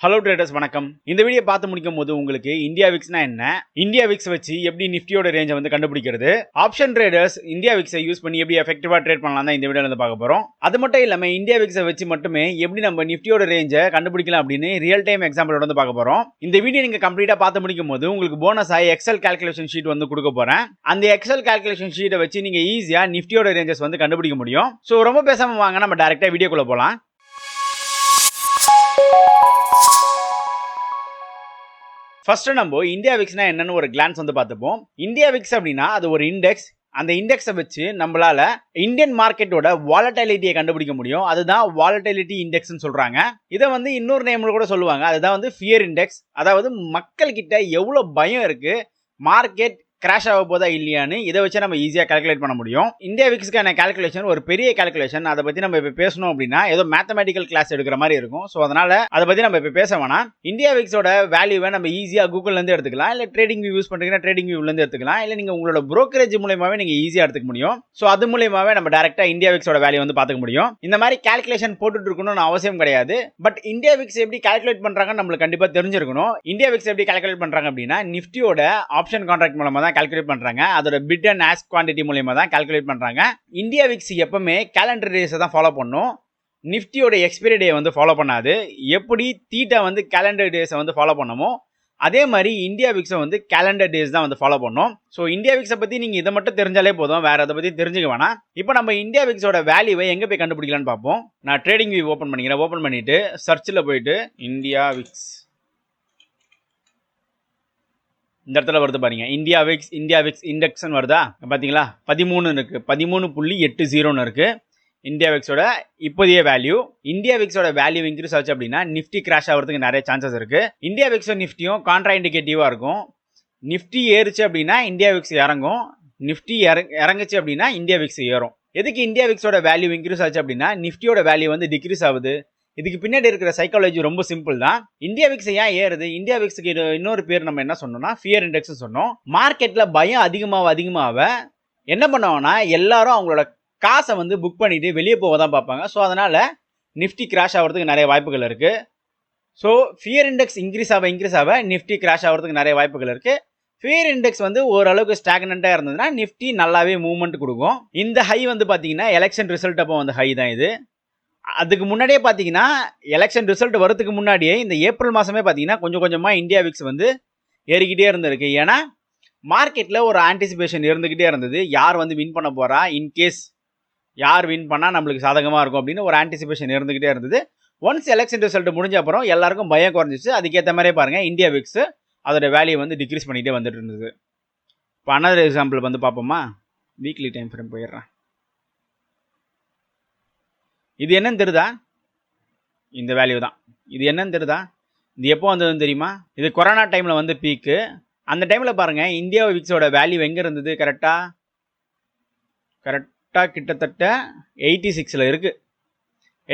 Hello traders வணக்கம். இந்த video பார்த்து முடிக்கும் போது உங்களுக்கு இந்தியா விக்ஸ்னா என்ன, இந்தியா விக்ஸ் வச்சு எப்படி நிஃப்டியோட ரேஞ்சை வந்து கண்டுபிடிக்கிறது, ஆப்ஷன் ட்ரேடர்ஸ் இந்தியா விக்ஸை யூஸ் பண்ணி எப்படி எஃபெக்டிவா ட்ரேட் பண்ணலாம் தான் இந்த வீடியோல வந்து பார்க்க போறோம். அது மட்டும் இல்லாம இந்தியா விக்ஸை வச்சு மட்டுமே எப்படி நம்ம நிஃப்டியோட ரேஞ்சை கண்டுபிடிக்கலாம் அப்படின்னு ரியல் டைம் எக்ஸாம்பிளோட வந்து பார்க்க போறோம். இந்த வீடியோ நீங்க கம்ப்ளீட்டா பார்த்து முடிக்கும் போது உங்களுக்கு போனஸ் ஆகி எக்ஸல் கால்குலேஷன் ஷீட் வந்து கொடுக்க போறேன். அந்த எக்ஸல் கால்குலேஷன் ஷீட்டை வச்சு நீங்க ஈஸியா நிஃப்டியோட ரேஞ்சஸ் வந்து கண்டுபிடிக்க முடியும். ஸோ ரொம்ப பேசாம வாங்க நம்ம டைரக்டா வீடியோக்குள்ள போலாம். ஃபர்ஸ்ட் நம்ம இந்தியா விக்ஸ்னா என்னன்னு ஒரு கிளான்ஸ் வந்து பார்த்துப்போம். இந்தியா விக்ஸ் அப்படின்னா அது ஒரு இண்டெக்ஸ். அந்த இண்டெக்ஸை வச்சு நம்மளால இந்தியன் மார்க்கெட்டோட வாலட்டிலிட்டியை கண்டுபிடிக்க முடியும். அதுதான் வாலட்டிலிட்டி இண்டெக்ஸ்னு சொல்றாங்க. இதை வந்து இன்னொரு நேம்ல கூட சொல்லுவாங்க. அதுதான் வந்து ஃபியர் இண்டெக்ஸ். அதாவது மக்கள் கிட்ட எவ்வளவு பயம் இருக்கு மார்க்கெட் கிராஷ் ஆக போதா இல்லையான்னு இதை வச்சு நம்ம ஈஸியாக கால்குலேட் பண்ண முடியும். இந்தியா விக்ஸ்க்கான கால்குலேஷன் ஒரு பெரிய கால்குலேஷன். அதை பற்றி நம்ம இப்போ பேசணும் அப்படின்னா ஏதோ மேத்தமெட்டிக்கல் கிளாஸ் எடுக்கிற மாதிரி இருக்கும். ஸோ அதனால அதை பற்றி நம்ம இப்போ பேச வேணாம். இந்தியா விக்ஸோட வேல்யூவை நம்ம ஈஸியாக கூகுள்லேருந்து எடுத்துக்கலாம், இல்லை ட்ரேடிங் வியூ யூஸ் பண்ணுறீங்கன்னா ட்ரேடிங் வியூலேருந்து எடுத்துக்கலாம், இல்லை நீங்கள் உங்களோட ப்ரோக்கரேஜ் மூலமாவே நீங்கள் ஈஸியாக எடுத்துக்க முடியும். ஸோ அது மூலமாவே நம்ம டேரெக்டாக இந்தியா விக்ஸோட வேல்யூ வந்து பார்த்துக்க முடியும். இந்த மாதிரி கால்குலேஷன் போட்டுட்டு இருக்கணும்னு அவசியம் கிடையாது. பட் இந்தியா விக்ஸ் எப்படி கால்குலேட் பண்ணுறாங்கன்னு நம்மளுக்கு கண்டிப்பாக தெரிஞ்சிருக்கணும். இந்தியா விக்ஸ் எப்படி கால்குலேட் பண்ணுறாங்க அப்படின்னா நிஃப்டியோட ஆப்ஷன் கான்ட்ராக்ட் மூலமாக தான் கால்குலேட் பண்றாங்க. அதோட பிட் அண்ட் ஆஸ்க் குவாண்டிட்டி மூலமா தான் கால்குலேட் பண்றாங்க. இந்தியா விக்ஸ் எப்பவுமே கேலண்டர் டேஸ் தான் ஃபாலோ பண்ணும். நிஃப்டியோட எக்ஸ்பைரி டே வந்து ஃபாலோ பண்ணாது. எப்படி தீட்டா வந்து கேலண்டர் டேஸை வந்து ஃபாலோ பண்ணுமோ அதே மாதிரி இந்தியா விக்ஸை வந்து கேலண்டர் டேஸ் தான் வந்து ஃபாலோ பண்ணும். ஸோ இந்தியா விக்ஸை பற்றி நீங்கள் இதை மட்டும் தெரிஞ்சாலே போதும், வேற அதை பற்றி தெரிஞ்சுக்க வேணாம். இப்போ நம்ம இந்தியா விக்ஸோட வேல்யூவை எங்கே போய் கண்டுபிடிக்கலான்னு பார்ப்போம். நான் ட்ரேடிங் வியூ ஓப்பன் பண்ணிக்கிறேன். ஓப்பன் பண்ணிட்டு சர்ச்சில் போயிட்டு இந்தியா விக்ஸ் இந்த இடத்துல வருது பாருங்க. இந்தியா விக்ஸ் இண்டெக்ஸ்னு வருதா பார்த்தீங்களா? 13 இருக்கு, 13.80 இருக்கு இந்தியா விக்ஸோட இப்போதைய வேல்யூ. இந்தியா விக்ஸோட வேல்யூ இன்க்ரீஸ் ஆச்சு அப்படின்னா நிஃப்டி கிராஷ் ஆகிறதுக்கு நிறைய சான்சஸ் இருக்கு. இந்தியா விக்ஸும் நிஃப்டியும் கான்ட்ரா இண்டிகேட்டிவா இருக்கும். நிஃப்டி ஏறுச்சு அப்படின்னா இந்தியா விக்ஸ் இறங்கும், நிஃப்டி இறங்குச்சு அப்படின்னா இந்தியா விக்ஸ் ஏறும். எதுக்கு இந்தியா விக்ஸோட வேல்யூ இன்க்ரீஸ் ஆச்சு அப்படின்னா நிஃப்டியோட வேல்யூ வந்து டிக்ரீஸ் ஆகுது. இதுக்கு பின்னாடி இருக்கிற சைக்காலஜி ரொம்ப சிம்பிள் தான். இந்தியா விக்ஸ் ஏன் ஏறுது? இந்தியா விக்ஸுக்கு இன்னொரு பேர் நம்ம என்ன சொன்னோம்னா ஃபியர் இண்டெக்ஸ் சொன்னோம். மார்க்கெட்ல பயம் அதிகமாக என்ன பண்ணுவாங்கன்னா எல்லாரும் அவங்களோட காசை வந்து புக் பண்ணிட்டு வெளியே போக தான் பார்ப்பாங்க. ஸோ அதனால நிஃப்டி கிராஷ் ஆகிறதுக்கு நிறைய வாய்ப்புகள் இருக்கு. ஸோ ஃபியர் இண்டெக்ஸ் இன்க்ரீஸ் ஆக நிஃப்டி கிராஷ் ஆகிறதுக்கு நிறைய வாய்ப்புகள் இருக்கு. ஃபியர் இண்டெக்ஸ் வந்து ஓரளவுக்கு ஸ்டாக்னண்டா இருந்ததுன்னா நிஃப்டி நல்லாவே மூவ்மெண்ட் கொடுக்கும். இந்த ஹை வந்து பாத்தீங்கன்னா எலெக்ஷன் ரிசல்ட் அப்போ வந்து ஹை தான் இது. அதுக்கு முன்னாடியே பார்த்தீங்கன்னா எலெக்ஷன் ரிசல்ட் வரதுக்கு முன்னாடியே இந்த ஏப்ரல் மாதமே பார்த்தீங்கன்னா கொஞ்சம் கொஞ்சமாக இந்தியா விக்ஸ் வந்து ஏறிக்கிட்டே இருந்திருக்கு. ஏன்னா மார்க்கெட்டில் ஒரு ஆன்டிசிபேஷன் இருந்துக்கிட்டே இருந்தது. யார் வந்து வின் பண்ண போகிறா, இன்கேஸ் யார் வின் பண்ணால் நம்மளுக்கு சாதகமாக இருக்கும் அப்படின்னு ஒரு ஆன்டிசிபேஷன் இருந்துக்கிட்டே இருந்தது. ஒன்ஸ் எலெக்ஷன் ரிசல்ட் முடிஞ்ச அப்புறம் எல்லாருக்கும் பயம் குறைஞ்சிச்சு. அதுக்கேற்ற மாதிரியே பாருங்கள் இந்தியா விக்ஸ் அதோட வேல்யூ வந்து டிக்ரீஸ் பண்ணிகிட்டே வந்துட்டு இருந்தது. இப்போ அனதர் எக்ஸாம்பிள் வந்து பார்ப்போமா. வீக்லி டைம் ஃப்ரேம் போயிடுறேன். இது என்னன்னு தெரியுதா? இந்த வேல்யூ தான். இது என்னன்னு தெரியுதா? இது எப்போ வந்ததுன்னு தெரியுமா? இது கொரோனா டைமில் வந்து பீக்கு. அந்த டைமில் பாருங்கள் இந்தியா விக்ஸோட வேல்யூ எங்கே இருந்தது? கரெக்டாக கிட்டத்தட்ட 86 இருக்குது.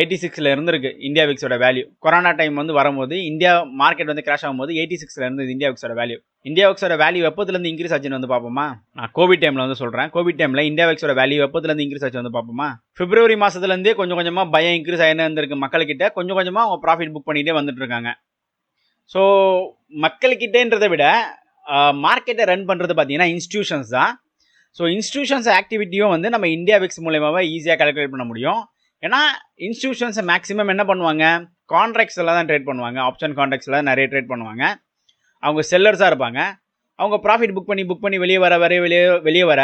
86 இருந்திருக்கு இந்தியா விக்ஸோட வேல்யூ. கொரோனா டைம் வந்து வரும்போது இந்தியா மார்க்கெட் வந்து கிராஷ் ஆகும்போது 86 இருந்தது இந்தியா விக்ஸோட வேல்யூ. இந்தியா விக்ஸோட வேல்யூ எப்போதுலேருந்து இன்க்ரீஸ் ஆச்சுன்னு வந்து பார்ப்போமா. நான் கோவிட் டைமில் வந்து சொல்கிறேன். கோவிட் டைமில் இந்தியா விக்ஸோட வேல்யூ எப்போதுலேருந்து இன்க்ரீஸ் ஆச்சு வந்து பார்ப்போமா. பிப்ரவரி மாதத்துலேருந்தே கொஞ்சம் கொஞ்சமாக பயம் இன்க்ரீஸ் ஆகினே இருந்திருக்கு. மக்கள்கிட்ட கொஞ்சம் கொஞ்சமாக அவங்க ப்ராஃபிட் புக் பண்ணிகிட்டே வந்துட்டு இருக்காங்க. ஸோ மக்கள்கிட்டன்றதை விட மார்க்கெட்டை ரன் பண்ணுறது பார்த்தீங்கன்னா இன்ஸ்டியூஷன்ஸ் தான். ஸோ இன்ஸ்டியூஷன்ஸ் ஆக்டிவிட்டியும் வந்து நம்ம இந்தியா விக்ஸ் மூலமாகவே ஈஸியாக கால்குலேட் பண்ண முடியும். ஏன்னா இன்ஸ்டியூஷன்ஸ் மேக்ஸிமம் என்ன பண்ணுவாங்க, கான்ட்ராக்ட்ஸில் தான் ட்ரேட் பண்ணுவாங்க. ஆப்ஷன் கான்ட்ராக்ட்ஸில் நிறைய ட்ரேட் பண்ணுவாங்க. அவங்க செல்லர்ஸாக இருப்பாங்க. அவங்க ப்ராஃபிட் புக் பண்ணி வெளியே வர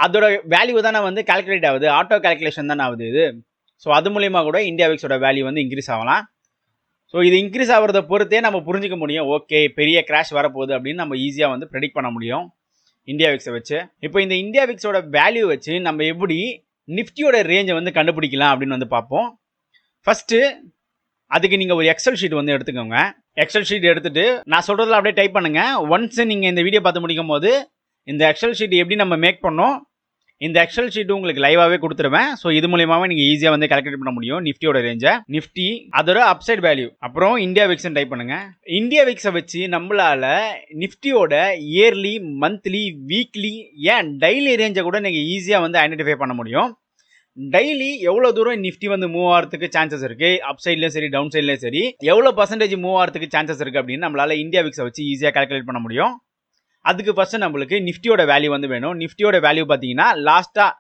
அதோட வேல்யூ தானே வந்து கால்குலேட் ஆகுது. ஆட்டோ கால்குலேஷன் தானே ஆகுது இது. ஸோ அது மூலிமா கூட இந்தியா விக்ஸோட வேல்யூ வந்து இன்க்ரீஸ் ஆகலாம். ஸோ இது இன்க்ரீஸ் ஆகிறத பொறுத்தே நம்ம புரிஞ்சிக்க முடியும். ஓகே பெரிய கிராஷ் வரப்போகுது அப்படின்னு நம்ம ஈஸியாக வந்து ப்ரெடிக்ட் பண்ண முடியும் இந்தியா விக்ஸை வச்சு. இப்போ இந்த இந்தியா விக்ஸோட வேல்யூ வச்சு நம்ம எப்படி நிஃப்டியோட ரேஞ்சை வந்து கண்டுபிடிக்கலாம் அப்படின்னு வந்து பார்ப்போம். ஃபர்ஸ்ட் அதுக்கு நீங்கள் ஒரு எக்ஸல் ஷீட் வந்து எடுத்துக்கோங்க. எக்ஸல் ஷீட் எடுத்துட்டு நான் சொல்றதுல அப்படியே டைப் பண்ணுங்க. ஒன்ஸ் நீங்கள் இந்த வீடியோ பார்த்து முடிக்கும் போது இந்த எக்ஸல் ஷீட் எப்படி நம்ம மேக் பண்ணோம் இந்த எக்ஸல் ஷீட் உங்களுக்கு லைவாகவே கொடுத்துருவேன். ஸோ இது மூலியமாவே நீங்கள் ஈஸியாக வந்து கால்குலேட் பண்ண முடியும் நிஃப்டியோட ரேஞ்சை. நிஃப்டி அதோட அப்சைட் வேல்யூ அப்புறம் இந்தியா விக்ஸ் டைப் பண்ணுங்க. இந்தியா விக்ஸை வச்சு நம்மளால நிஃப்டியோட இயர்லி, மந்த்லி, வீக்லி, ஏன் டெய்லி ரேஞ்சை கூட நீங்கள் ஈஸியாக வந்து ஐடென்டிஃபை பண்ண முடியும். டெய்லி எவ்வளோ தூரம் நிஃப்டி வந்து மூவ் ஆகிறதுக்கு சான்சஸ் இருக்கு, அப் சைட்லையும் சரி டவுன் சைட்லையும் சரி எவ்வளோ பர்சன்டேஜ் மூவ் ஆகிறதுக்கு சான்சஸ் இருக்கு அப்படின்னு நம்மளால இந்தியா விக்ஸை வச்சு ஈஸியாக கால்குலேட் பண்ண முடியும். அதுக்கு ஃபர்ஸ்ட் நம்மளுக்கு நிஃப்டியோட வேல்யூ வந்து வேணும். நிஃப்டியோட வேல்யூ பார்த்தீங்கன்னா லாஸ்ட்டாக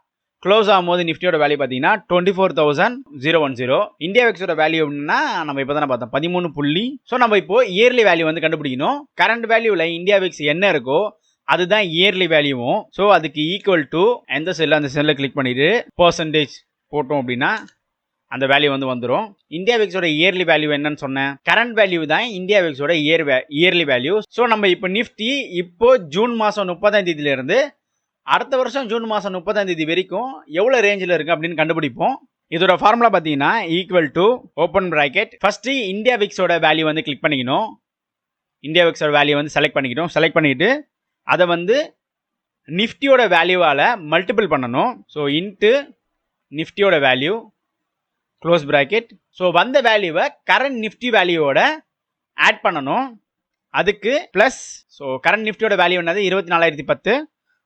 க்ளோஸ் ஆகும்போது நிஃப்டியோட வேல்யூ பார்த்தீங்கன்னா 24,010. இந்தியா விக்ஸோட வேல்யூ அப்படின்னா நம்ம இப்போ தானே பார்த்தோம் 13 புள்ளி. ஸோ நம்ம இப்போ இயர்லி வேல்யூ வந்து கண்டுபிடிக்கணும். கரண்ட் வேல்யூவில் இந்தியா விக்ஸ் என்ன இருக்கோ அதுதான் இயர்லி வேல்யூவும். ஸோ அதுக்கு ஈக்குவல் டு எந்த செல்ல அந்த செல்லை கிளிக் பண்ணிட்டு பர்சன்டேஜ் போட்டோம் அப்படின்னா அந்த வேல்யூ வந்து வந்துடும். இந்தியா விக்ஸோட இயர்லி வேல்யூ என்னன்னு சொன்னேன், கரண்ட் வேல்யூ தான் இந்தியா விக்ஸோட இயர்லி வேல்யூ. ஸோ நம்ம இப்போ நிஃப்டி இப்போ ஜூன் மாதம் 30ஆம் தேதியிலிருந்து அடுத்த வருஷம் ஜூன் மாதம் 30ஆம் தேதி வரைக்கும் எவ்வளோ ரேஞ்சில் இருக்குது அப்படின்னு கண்டுபிடிப்போம். இதோட ஃபார்முலா பார்த்தீங்கன்னா equal to open bracket first India விக்ஸோட வேல்யூ வந்து கிளிக் பண்ணிக்கணும். இந்தியா விக்ஸோட வேல்யூ வந்து செலக்ட் பண்ணிக்கிட்டு அதை வந்து நிஃப்டியோட வேல்யூவால் மல்டிபிள் பண்ணணும். ஸோ இன்ட்டு நிஃப்டியோட வேல்யூ க்ளோஸ் பிராக்கெட். ஸோ வந்த வேல்யூவை கரண்ட் நிஃப்டி வேல்யூவோட ஆட் பண்ணணும். அதுக்கு ப்ளஸ் ஸோ கரண்ட் நிஃப்டியோட வேல்யூ என்னது 24,010.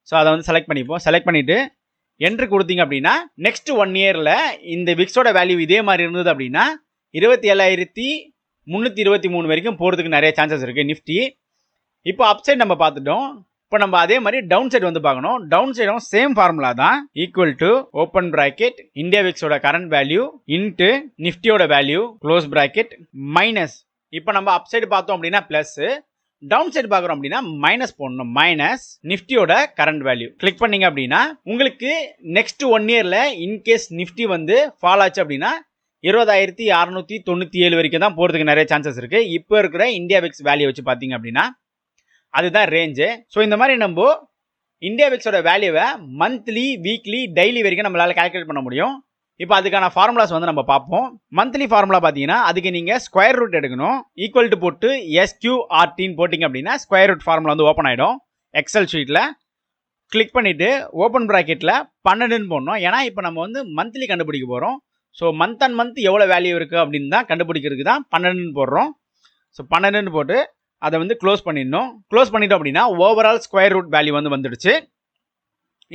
ஸோ அதை வந்து செலக்ட் பண்ணிவிட்டு என்ட்ரு கொடுத்தீங்க அப்படின்னா நெக்ஸ்ட் 1 இயரில் இந்த விக்ஸோட வேல்யூ இதே மாதிரி இருந்தது அப்படின்னா 27,323 வரைக்கும் போகிறதுக்கு நிறைய சான்சஸ் இருக்குது நிஃப்டி. இப்போ அப் சைட் நம்ம பார்த்துட்டோம். இப்போ நம்ம அதே மாதிரி டவுன் சைடு வந்து பார்க்கணும். டவுன் சைடும் சேம் ஃபார்முலா தான், equal to open bracket India விக்ஸோட கரண்ட் வேல்யூ இன்ட்டு நிஃப்டியோட வேல்யூ க்ளோஸ் பிராக்கெட் மைனஸ். இப்போ நம்ம அப் சைடு பார்த்தோம் அப்படின்னா பிளஸ், டவுன் சைடு பார்க்குறோம் அப்படின்னா மைனஸ் போடணும். மைனஸ் நிஃப்டியோட கரண்ட் வேல்யூ கிளிக் பண்ணீங்க அப்படின்னா உங்களுக்கு நெக்ஸ்ட் 1 இயரில் இன்கேஸ் நிஃப்டி வந்து ஃபால் ஆச்சு அப்படின்னா 20,697 வரைக்கும் தான் போகிறதுக்கு நிறைய சான்சஸ் இருக்குது. இப்போ இருக்கிற இந்தியா விக்ஸ் வேல்யூ வச்சு பார்த்தீங்க அப்படின்னா அதுதான் ரேஞ்சு. ஸோ இந்த மாதிரி நம்ம இந்தியா விக்ஸோட வேல்யூவை மந்த்லி, வீக்லி, டெய்லி வரைக்கும் நம்மளால கால்குலேட் பண்ண முடியும். இப்போ அதுக்கான ஃபார்முலாஸ் வந்து நம்ம பார்ப்போம். மந்த்லி ஃபார்முலா பார்த்தீங்கன்னா அதுக்கு நீங்கள் ஸ்கொயர் ரூட் எடுக்கணும். ஈக்குவல் டு போட்டு SQRTன்னு போட்டிங்க அப்படின்னா ஸ்கொயர் ரூட் ஃபார்முலா வந்து ஓப்பன் ஆகிடும். எக்ஸல் ஷீட்டில் கிளிக் பண்ணிவிட்டு ஓப்பன் ப்ராக்கெட்டில் 12ன்னு போடணும். ஏன்னா இப்போ நம்ம வந்து மந்த்லி கண்டுபிடிக்க போகிறோம். ஸோ மந்த் அண்ட் மந்த் எவ்வளோ வேல்யூ இருக்குது அப்படின்னு தான் கண்டுபிடிக்கிறதுக்கு தான் 12ன்னு போடுறோம். ஸோ 12ன்னு போட்டு அதை வந்து க்ளோஸ் பண்ணிடணும். க்ளோஸ் பண்ணிட்டோம் அப்படின்னா ஓவரால் ஸ்கொயர் ரூட் வேல்யூ வந்து வந்துடுச்சு.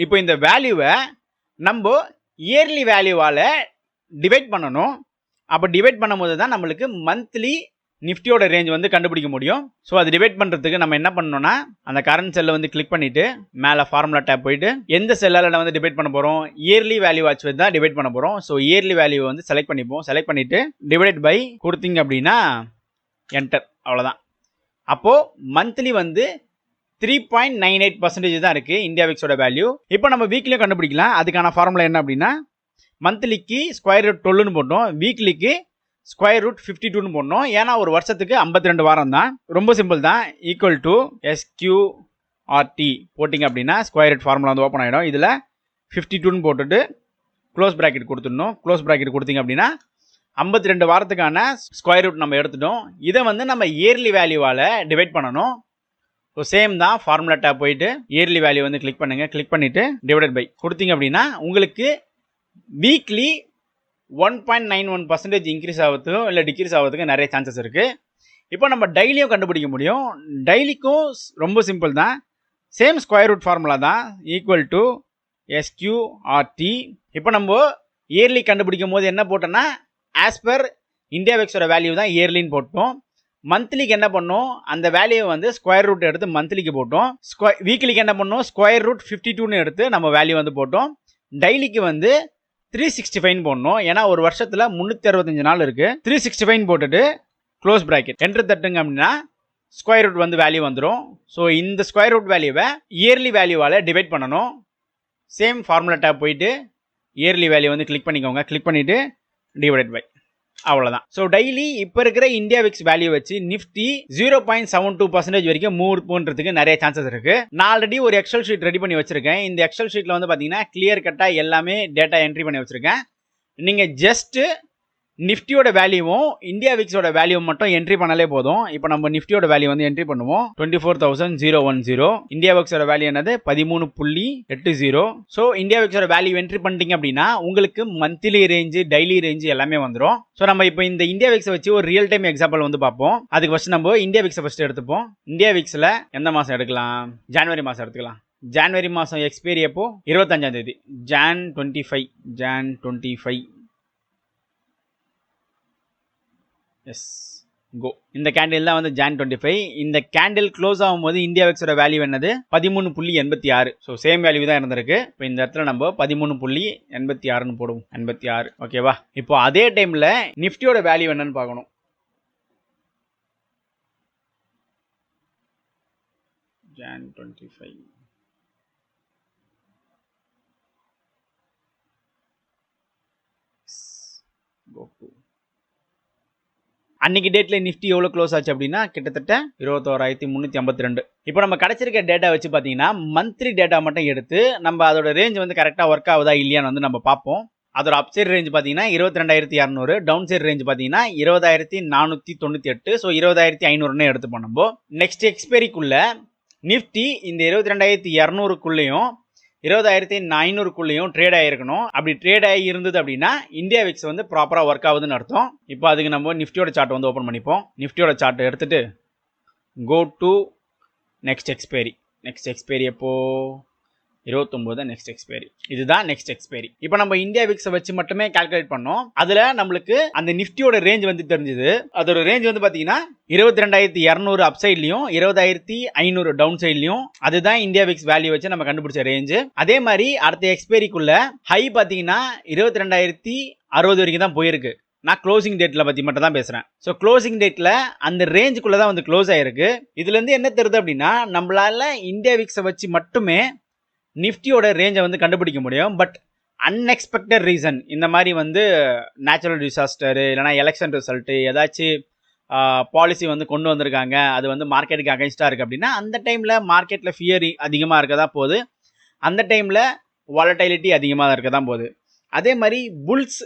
இப்போ இந்த வேல்யூவை நம்ம இயர்லி வேல்யூவால் டிவைட் பண்ணணும். அப்போ டிவைட் பண்ணும்போது தான் நம்மளுக்கு மந்த்லி நிஃப்டியோட ரேஞ்ச் வந்து கண்டுபிடிக்க முடியும். ஸோ அது டிவைட் பண்ணுறதுக்கு நம்ம என்ன பண்ணணும்னா அந்த கரண்ட் செல்லை வந்து கிளிக் பண்ணிவிட்டு மேலே ஃபார்முலா டேப் போயிட்டு எந்த செல்லால் வந்து டிவைட் பண்ண போகிறோம், இயர்லி வேல்யூ வச்சு தான் டிவைட் பண்ண போகிறோம். ஸோ இயர்லி வேல்யூ வந்து செலக்ட் பண்ணிப்போம். செலக்ட் பண்ணிவிட்டு டிவைட் பை கொடுத்தீங்க அப்படின்னா என்டர், அவ்வளோதான். அப்போது மந்த்லி வந்து 3.98% தான் இருக்குது இந்தியா விக்ஸோட வேல்யூ. இப்போ நம்ம வீக்லியும் கண்டுபிடிக்கலாம். அதுக்கான ஃபார்முலா என்ன அப்படின்னா மந்த்லிக்கு ஸ்கொயர் ரூட் 12ன்னு போட்டோம், வீக்லிக்கு ஸ்கொயர் ரூட் 52ன்னு போடணும். ஏன்னா ஒரு வருஷத்துக்கு 52 வாரம் தான். ரொம்ப சிம்பிள் தான். ஈக்குவல் டு SQRT போட்டிங்க அப்படின்னா ஸ்கொயர் ரூட் ஃபார்முலா வந்து ஓப்பன் ஆகிடும். இதில் 52ன்னு போட்டுட்டு க்ளோஸ் ப்ராக்கெட் கொடுத்துடணும். க்ளோஸ் ப்ராக்கெட் கொடுத்தீங்க அப்படின்னா 52 வாரத்துக்கான ஸ்கொயர் ரூட் நம்ம எடுத்துட்டோம். இதை வந்து நம்ம இயர்லி வேல்யூவால் டிவைட் பண்ணணும். ஸோ சேம் தான், ஃபார்முலா டேப் போயிட்டு இயர்லி வேல்யூ வந்து கிளிக் பண்ணுங்கள். கிளிக் பண்ணிவிட்டு டிவைடட் பை கொடுத்தீங்க அப்படின்னா உங்களுக்கு வீக்லி 1.91% இன்க்ரீஸ் ஆகிறதுக்கும் இல்லை டிக்ரீஸ் ஆகிறதுக்கும் நிறைய சான்சஸ் இருக்குது. இப்போ நம்ம டெய்லியும் கண்டுபிடிக்க முடியும். டெய்லிக்கும் ரொம்ப சிம்பிள் தான், சேம் ஸ்கொயர் ரூட் ஃபார்முலா தான், ஈக்குவல் டு SQRT. இப்போ நம்ம இயர்லி கண்டுபிடிக்கும் போது என்ன போட்டோன்னா ஆஸ் பர் இந்தியா விக்ஸோட வேல்யூ தான் இயர்லின்னு போட்டோம். மந்த்லிக்கு என்ன பண்ணோம், அந்த வேல்யூவை வந்து ஸ்கொயர் ரூட் எடுத்து மந்த்லிக்கு போட்டோம். வீக்லிக்கு என்ன பண்ணோம், ஸ்கொயர் ரூட் 52ன்னு எடுத்து நம்ம வேல்யூ வந்து போட்டோம். டெய்லிக்கு வந்து 365 போடணும். ஏன்னா ஒரு வருஷத்தில் 365 நாள் இருக்குது. 365 போட்டுட்டு க்ளோஸ் ப்ராக்கெட் என்ட்ரு தட்டுங்க அப்படின்னா ஸ்கொயர் ரூட் வந்து வேல்யூ வந்துடும். ஸோ இந்த ஸ்கொயர் ரூட் வேல்யூவை இயர்லி வேல்யூவால் டிவைட் பண்ணணும். சேம் ஃபார்முலா டேப் போயிட்டு இயர்லி வேல்யூ வந்து கிளிக் பண்ணிக்கோங்க. கிளிக் பண்ணிவிட்டு டிவைடட் பை, அவ்வளோதான். ஸோ டெய்லி இப்போ இருக்கிற இந்தியா விக்ஸ் வேல்யூ வச்சு நிஃப்டி 0.72% வரைக்கும் மூவ் பண்ணுறதுக்கு நிறைய சான்சஸ் இருக்குது. நான் ஆல்ரெடி ஒரு எக்ஸல் ஷீட் ரெடி பண்ணி வச்சிருக்கேன். இந்த எக்ஸல் ஷீட்டில் வந்து பார்த்தீங்கன்னா கிளியர் கட்டாக எல்லாமே டேட்டா என்ட்ரி பண்ணி வச்சிருக்கேன். நீங்கள் ஜஸ்ட்டு நிஃப்டியோட வேல்யூவும் இந்தியா விக்ஸோட வேல்யூ மட்டும் என்ட்ரி பண்ணாலே போதும். இப்போ நம்ம நிஃப்டியோட வேல்யூ வந்து என்ட்ரி பண்ணுவோம். 24,010. இந்தியா விக்ஸோட வேல்யூ என்னது 13.80. ஸோ இந்தியா விக்ஸோட வேல்யூ என்ட்ரி பண்ணிட்டீங்க அப்படின்னா உங்களுக்கு மந்த்லி ரேஞ்சு, டெய்லி ரேஞ்சு எல்லாமே வந்துடும். ஸோ நம்ம இப்போ இந்த இந்தியா விக்ஸை வச்சு ஒரு ரியல் டைம் எக்ஸாம்பிள் வந்து பார்ப்போம். அதுக்கு ஃபர்ஸ்ட் நம்ம இந்தியா விக்ஸை ஃபர்ஸ்ட் எடுத்துப்போம். இந்தியா விக்ஸில் எந்த மாதம் எடுக்கலாம், ஜனவரி மாதம் எடுத்துக்கலாம். ஜான்வரி மாதம் எக்ஸ்பைரி எப்போ 25ஆம் தேதி Jan 25 எஸ் கோ. இந்த கேண்டில் தான் வந்து Jan 25. இந்த கேண்டில் க்ளோஸ் ஆகும்போது இந்தியா விக்ஸோட வேல்யூ என்னது 13.86. ஸோ சேம் வேல்யூ தான் இருந்திருக்கு. இப்போ இந்த இடத்துல நம்ம 13.86ன்னு போடுவோம். 86 ஓகேவா. இப்போ அதே டைமில் நிஃப்டியோட வேல்யூ என்னன்னு பார்க்கணும். Jan 25 அன்னைக்கு டேட்ல நிஃப்டி எவ்வளோ க்ளோஸ் ஆச்சு அப்படின்னா கிட்டத்தட்ட 21,352. இப்போ நம்ம கிடைச்சிருக்க டேட்டா வச்சு பார்த்தீங்கன்னா மந்த்லி டேட்டா மட்டும் எடுத்து நம்ம அதோட ரேஞ்ச் வந்து கரெக்டாக ஒர்க் ஆகுதா இல்லையான்னு வந்து நம்ம பார்ப்போம். அதோட அப்சைட் ரேஞ்ச் பார்த்தீங்கன்னா 22,200, டவுன் சைட் ரேஞ்ச் பார்த்தீங்கன்னா 20,498. ஸோ 20,500ன்னு எடுத்துப்போம் நம்ம. நெக்ஸ்ட் எக்ஸ்பைரிக்குள்ள நிஃப்டி இந்த 22,200க்குள்ளேயும் 20,500க்குள்ளேயும் ட்ரேட் ஆகிருக்கணும். அப்படி ட்ரேட் ஆகி இருந்தது அப்படின்னா இந்தியா விக்ஸ் வந்து ப்ராப்பராக ஒர்க் ஆகுதுன்னு அர்த்தம். இப்போ அதுக்கு நம்ம நிஃப்டியோட சார்ட் வந்து ஓப்பன் பண்ணிப்போம். நிஃப்டியோட சார்ட் எடுத்துட்டு கோ டு நெக்ஸ்ட் எக்ஸ்பைரி எப்போ 29 நெக்ஸ்ட் எக்ஸ்பைரி. இதுதான் நெக்ஸ்ட் எக்ஸ்பைரி. இப்போ நம்ம இந்தியா விக்ஸை வச்சு மட்டுமே கால்குலேட் பண்ணோம். அதுல நம்மளுக்கு அந்த நிஃப்டியோட ரேஞ்ச் வந்து தெரிஞ்சது. அதோட ரேஞ்ச் வந்து பாத்தீங்கன்னா 22,200 அப் சைட்லயும் 20,500 டவுன் சைட்லயும். அதுதான் இந்தியா விக்ஸ் வேல்யூ வச்சு நம்ம கண்டுபிடிச்ச ரேஞ்ச். அதே மாதிரி அடுத்த எக்ஸ்பைரிக்குள்ள ஹை பாத்தீங்கன்னா 22,060 வரைக்கும் தான் போயிருக்கு. நான் க்ளோசிங் டேட்ல பத்தி மட்டும் தான் பேசுறேன். ஸோ க்ளோசிங் டேட்ல அந்த ரேஞ்சுக்குள்ள தான் வந்து க்ளோஸ் ஆயிருக்கு. இதுல இருந்து என்ன தெரியுது அப்படின்னா நம்மளால இந்தியா விக்ஸை வச்சு மட்டுமே நிஃப்டியோட ரேஞ்சை வந்து கண்டுபிடிக்க முடியும். பட் அன்எக்ஸ்பெக்டட் ரீசன், இந்த மாதிரி வந்து நேச்சுரல் டிசாஸ்டரு இல்லைனா எலெக்ஷன் ரிசல்ட்டு ஏதாச்சும் பாலிசி வந்து கொண்டு வந்திருக்காங்க, அது வந்து மார்க்கெட்டுக்கு அகைன்ஸ்டாக இருக்குது அப்படின்னா அந்த டைமில் மார்க்கெட்டில் ஃபியர் அதிகமாக இருக்க தான் போகுது. அந்த டைமில் வாலடைலிட்டி அதிகமாக இருக்க தான் போகுது. அதே மாதிரி புல்ஸ்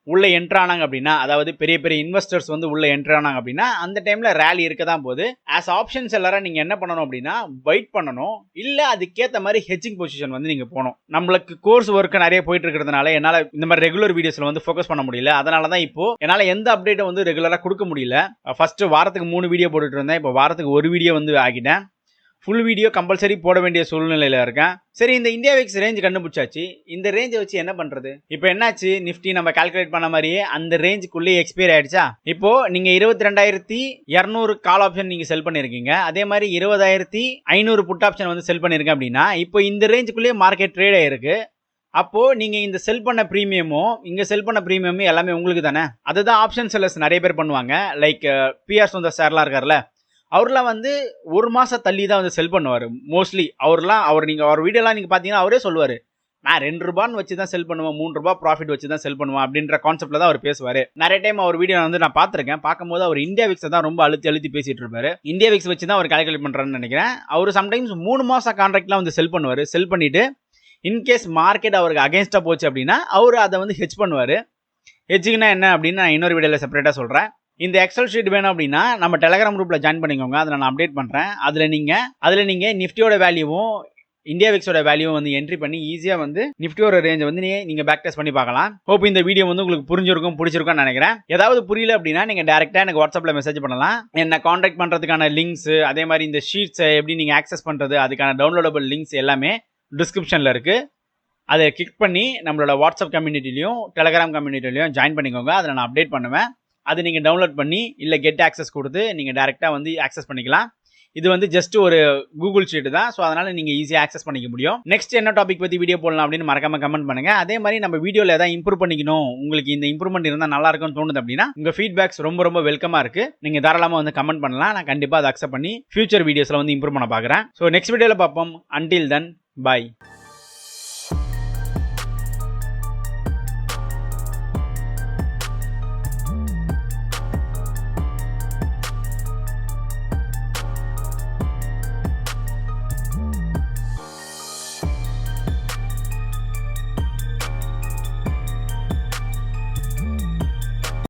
உள்ளே என்ட்ரானாங்க அப்படின்னா, அதாவது பெரிய பெரிய இன்வெஸ்டர்ஸ் வந்து உள்ளே என்ட்ரானாங்க அப்படின்னா அந்த டைமில் ரேலி இருக்க தான் போகுது. ஆஸ் ஆப்ஷன்ஸ் எல்லாரும் நீங்கள் என்ன பண்ணணும் அப்படின்னா வெயிட் பண்ணணும். இல்லை அதுக்கேற்ற மாதிரி ஹெட்ஜிங் பொசிஷன் வந்து நீங்கள் போகணும். நம்மளுக்கு கோர்ஸ் ஒர்க்கு நிறைய போயிட்டு இருக்கிறதுனால என்னால் இந்த மாதிரி ரெகுலர் வீடியோஸில் வந்து ஃபோக்கஸ் பண்ண முடியல. அதனால தான் இப்போ என்னால் எந்த அப்டேட்டை வந்து ரெகுலராக கொடுக்க முடியல. ஃபர்ஸ்ட் வாரத்துக்கு 3 வீடியோ போட்டுட்டு இருந்தேன். இப்போ வாரத்துக்கு 1 வீடியோ வந்து ஆகிட்டேன். ஃபுல் வீடியோ கம்பல்சரி போட வேண்டிய சூழ்நிலையில் இருக்கேன். சரி, இந்த இந்தியா விக்ஸ் ரேஞ்ச் கண்டுபிடிச்சாச்சு. இந்த ரேஞ்சை வச்சு என்ன பண்ணுறது? இப்போ என்னாச்சு, நிஃப்டி நம்ம கால்குலேட் பண்ண மாதிரியே அந்த ரேஞ்சுக்குள்ளேயே எக்ஸ்பைரி ஆயிடுச்சா. இப்போ நீங்கள் 22,200 கால் ஆப்ஷன் நீங்கள் செல் பண்ணியிருக்கீங்க. அதே மாதிரி 20,500 புட் ஆப்ஷன் வந்து செல் பண்ணியிருக்கேன் அப்படின்னா இப்போ இந்த ரேஞ்சுக்குள்ளேயே மார்க்கெட் ட்ரேட் ஆயிருக்கு. அப்போ நீங்க இந்த செல் பண்ண பிரீமியமும் இங்க செல் பண்ண பிரீமியமும் எல்லாமே உங்களுக்கு தானே. அதுதான் ஆப்ஷன் செல்லர்ஸ் நிறைய பேர் பண்ணுவாங்க. லைக் பிஆர் சுந்தர் சார்லாம் இருக்கார்ல, அவர்லாம் வந்து 1 மாசம் தள்ளி தான் வந்து செல் பண்ணுவார் மோஸ்ட்லி. அவர் வீடியோலாம் நீங்க பாத்தீங்கன்னா அவரே சொல்லுவாரு, நான் 2 ரூபான்னு வச்சு தான் செல் பண்ணுவேன், 3 ரூபாய் ப்ராஃபிட் வச்சு தான் செல் பண்ணுவேன் அப்படின்ற கான்செப்ட்ல தான் அவர் பேசுவாரு. நிறைய டைம் அவர் வீடியோ வந்து நான் பார்த்துருக்கேன். பார்க்கும்போது அவர் இந்தியா விக்ஸை தான் ரொம்ப அழுத்தி பேசிட்டு இருப்பாரு. இந்தியா விக்ஸ் வச்சு தான் அவர் கால்குலேட் பண்றாருன்னு நினைக்கிறேன். அவர் சம்டைம்ஸ் 3 மாசம் கான்ட்ராக்ட்லாம் வந்து செல் பண்ணுவாரு. செல் பண்ணிட்டு இன்கேஸ் மார்க்கெட் அவருக்கு அகேன்ஸ்டா போச்சு அப்படின்னா அவர் அதை வந்து ஹெட்ஜ் பண்ணுவாரு. ஹெட்ஜிங்னா என்ன அப்படின்னு நான் இன்னொரு வீடியோல செப்பரேட்டா சொல்றேன். இந்த எக்ஸல் ஷீட் வேணும் அப்படின்னா நம்ம டெலகிராம் குரூப்ல ஜாயின் பண்ணிக்கோங்க. அதில் நான் அப்டேட் பண்றேன். அதில் நீங்க நிஃப்டியோட வேல்யூவும் இந்தியா விக்ஸோட வேல்யூ வந்து என்ட்ரி பண்ணி ஈஸியாக வந்து நிஃப்டியோட ரேஞ்ச் வந்து நீங்க பேக் டெஸ்ட் பண்ணி பார்க்கலாம். ஹோப் இந்த வீடியோ வந்து உங்களுக்கு பிடிச்சிருக்கும்னு நினைக்கிறேன். ஏதாவது புரியல அப்படின்னா நீங்க டேரக்டா எனக்கு வாட்ஸ்அப்ல மெசேஜ் பண்ணலாம். என்ன கான்டாக்ட் பண்றதுக்கான லிங்க்ஸ், அதே மாதிரி இந்த ஷீட்ஸ் எப்படி நீங்க ஆக்சஸ் பண்றது, அதுக்கான டவுன்லோடபிள் லிங்க்ஸ் எல்லாமே டிஸ்கிரிப்ஷன்ல இருக்கு. அதை கிளிக் பண்ணி நம்மளோட வாட்ஸ்அப் கம்யூனிட்டிலையும் டெலகிராம் கம்யூனிட்டிலையும் ஜாயின் பண்ணிக்கோங்க. அதில் நான் அப்டேட் பண்ணுவேன். அது நீங்கள் டவுன்லோட் பண்ணி இல்லை கெட் ஆக்சஸ் கொடுத்து நீங்கள் டேரெக்டாக வந்து ஆக்சஸ் பண்ணிக்கலாம். இது வந்து ஜஸ்ட் ஒரு கூகுள் ஷீட் தான். ஸோ அதனால் நீங்கள் ஈஸியாக ஆக்சஸ் பண்ணிக்க முடியும். நெக்ஸ்ட் என்ன டாபிக் பற்றி வீடியோ போடலாம் அப்படின்னு மறக்காம கமெண்ட் பண்ணுங்க. அதே மாதிரி நம்ம வீடியோவில் ஏதாவது இம்ப்ரூவ் பண்ணிக்கணும், உங்களுக்கு இந்த இம்ப்ரூவ்மெண்ட் இருந்தால் நல்லா இருக்கும்னு தோணுது அப்படின்னா உங்கள் ஃபீட்பேக்ஸ் ரொம்ப வெல்கமாக இருக்கு. நீங்கள் தாராளமாக வந்து கமெண்ட் பண்ணலாம். நான் கண்டிப்பாக அதை அக்செப்ட் பண்ணி ஃபியூச்சர் வீடியோஸில் வந்து இம்ப்ரூவ் பண்ண பார்க்குறேன். ஸோ நெக்ஸ்ட் வீடியோவில் பார்ப்போம். அன்டில் தென், பாய்.